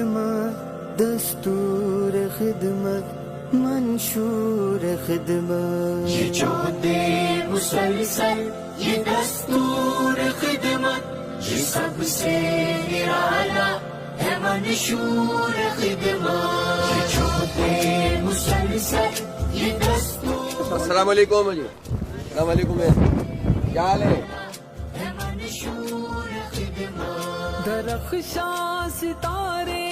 خدمت دستور خدمت منشور خدمت یہ جہد مسلسل یہ دستور خدمت یہ سب سے نرالا ہے منشور خدمت یہ جہد مسلسل یہ دستور. السلام علیکم جی. السلام علیکم. کیا حال ہے؟ درخشاں ستارے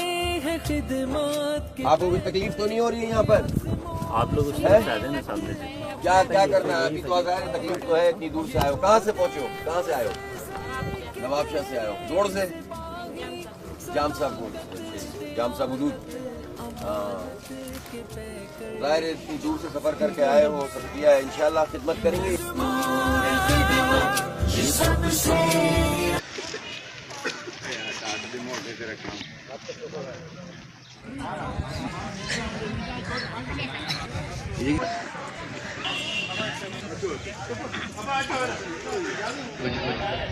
ہے خدمت کے. آپ کو کوئی تکلیف تو نہیں ہو رہی ہے یہاں پر؟ آپ لوگ اس میں شاید ہیں نا سامنے سے. کیا کرنا ہے ابھی تو آگاہ تکلیف تو ہے. اتنی دور سے آئے ہو. کہاں سے پہنچے ہو؟ کہاں سے آئے ہو؟ نواب شاہ سے آئے ہو. جوڑ سے جام صاحب حدود. ظاہر ہے اتنی دور سے سفر کر کے آئے ہو. شکریہ ہے. انشاءاللہ خدمت کریں گے.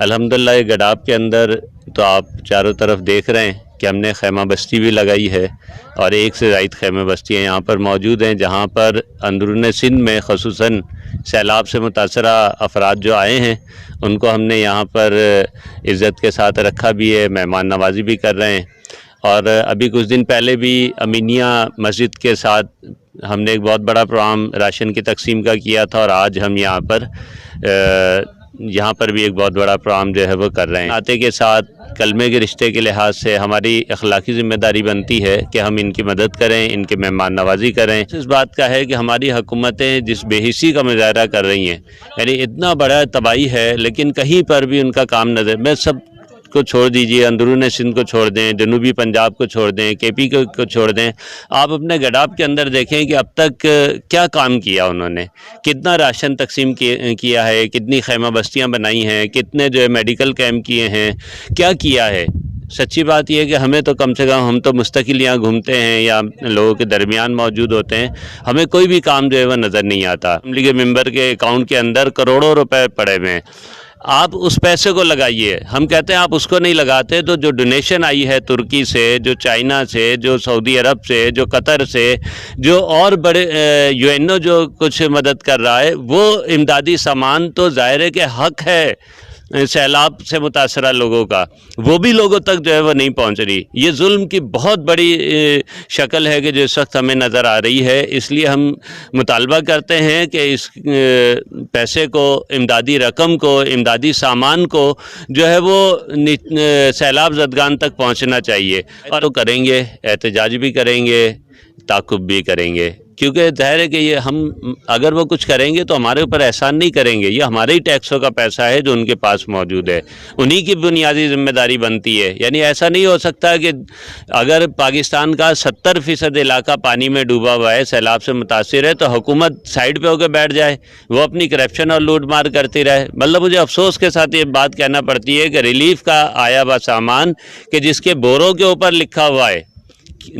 الحمدللہ یہ گڈاب کے اندر تو آپ چاروں طرف دیکھ رہے ہیں کہ ہم نے خیمہ بستی بھی لگائی ہے اور ایک سے زائد خیمہ بستیاں یہاں پر موجود ہیں جہاں پر اندرون سندھ میں خصوصاً سیلاب سے متاثرہ افراد جو آئے ہیں ان کو ہم نے یہاں پر عزت کے ساتھ رکھا بھی ہے. مہمان نوازی بھی کر رہے ہیں. اور ابھی کچھ دن پہلے بھی امینیہ مسجد کے ساتھ ہم نے ایک بہت بڑا پروگرام راشن کی تقسیم کا کیا تھا اور آج ہم یہاں پر بھی ایک بہت بڑا پروگرام جو ہے وہ کر رہے ہیں. آتے کے ساتھ کلمے کے رشتے کے لحاظ سے ہماری اخلاقی ذمہ داری بنتی ہے کہ ہم ان کی مدد کریں, ان کے مہمان نوازی کریں. اس بات کا ہے کہ ہماری حکومتیں جس بے حسی کا مظاہرہ کر رہی ہیں, یعنی اتنا بڑا تباہی ہے لیکن کہیں پر بھی ان کا کام نظر. میں سب کو چھوڑ دیجئے, اندرون سندھ کو چھوڑ دیں, جنوبی پنجاب کو چھوڑ دیں, کے پی کو چھوڑ دیں, آپ اپنے گڈاب کے اندر دیکھیں کہ اب تک کیا کام کیا انہوں نے. کتنا راشن تقسیم کیا ہے, کتنی خیمہ بستیاں بنائی ہیں, کتنے جو ہے میڈیکل کیمپ کیے ہیں, کیا ہے. سچی بات یہ ہے کہ ہمیں تو کم سے کم, ہم تو مستقل یہاں گھومتے ہیں یا لوگوں کے درمیان موجود ہوتے ہیں, ہمیں کوئی بھی کام جو ہے وہ نظر نہیں آتا. اسمبلی کے ممبر کے اکاؤنٹ کے اندر کروڑوں روپے پڑے ہوئے ہیں. آپ اس پیسے کو لگائیے. ہم کہتے ہیں آپ اس کو نہیں لگاتے تو جو ڈونیشن آئی ہے ترکی سے, جو چائنا سے, جو سعودی عرب سے, جو قطر سے, جو اور بڑے یو این او جو کچھ مدد کر رہا ہے, وہ امدادی سامان تو ظاہر ہے کہ حق ہے سیلاب سے متاثرہ لوگوں کا, وہ بھی لوگوں تک جو ہے وہ نہیں پہنچ رہی. یہ ظلم کی بہت بڑی شکل ہے کہ جو اس وقت ہمیں نظر آ رہی ہے. اس لیے ہم مطالبہ کرتے ہیں کہ اس پیسے کو, امدادی رقم کو, امدادی سامان کو جو ہے وہ سیلاب زدگان تک پہنچنا چاہیے. اور وہ کریں گے, احتجاج بھی کریں گے, تعاقب بھی کریں گے, کیونکہ ظاہر ہے کہ یہ ہم اگر وہ کچھ کریں گے تو ہمارے اوپر احسان نہیں کریں گے. یہ ہمارے ہی ٹیکسوں کا پیسہ ہے جو ان کے پاس موجود ہے, انہی کی بنیادی ذمہ داری بنتی ہے. یعنی ایسا نہیں ہو سکتا کہ اگر پاکستان کا 70% علاقہ پانی میں ڈوبا ہوا ہے, سیلاب سے متاثر ہے, تو حکومت سائیڈ پہ ہو کے بیٹھ جائے, وہ اپنی کرپشن اور لوٹ مار کرتی رہے. مطلب مجھے افسوس کے ساتھ یہ بات کہنا پڑتی ہے کہ ریلیف کا آیا ہوا سامان کہ جس کے بوروں کے اوپر لکھا ہوا ہے,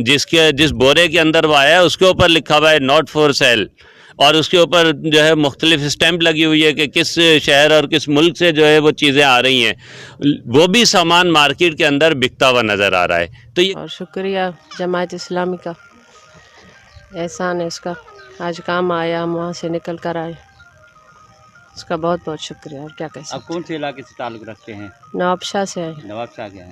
جس بورے کے اندر وہ آیا ہے اس کے اوپر لکھا ہوا ہے ناٹ فار سیل, اور اس کے اوپر جو ہے مختلف اسٹیمپ لگی ہوئی ہے کہ کس شہر اور کس ملک سے جو ہے وہ چیزیں آ رہی ہیں, وہ بھی سامان مارکیٹ کے اندر بکتا ہوا نظر آ رہا ہے. تو یہ اور شکریہ جماعت اسلامی کا, احسان ہے اس کا, آج کام آیا, ہم وہاں سے نکل کر آئے, اس کا بہت بہت شکریہ. اور کیا کہہ سکتے. آپ کون سے علاقے سے تعلق رکھتے ہیں؟ نواب شاہ سے آئے. نواب شاہ کے ہیں.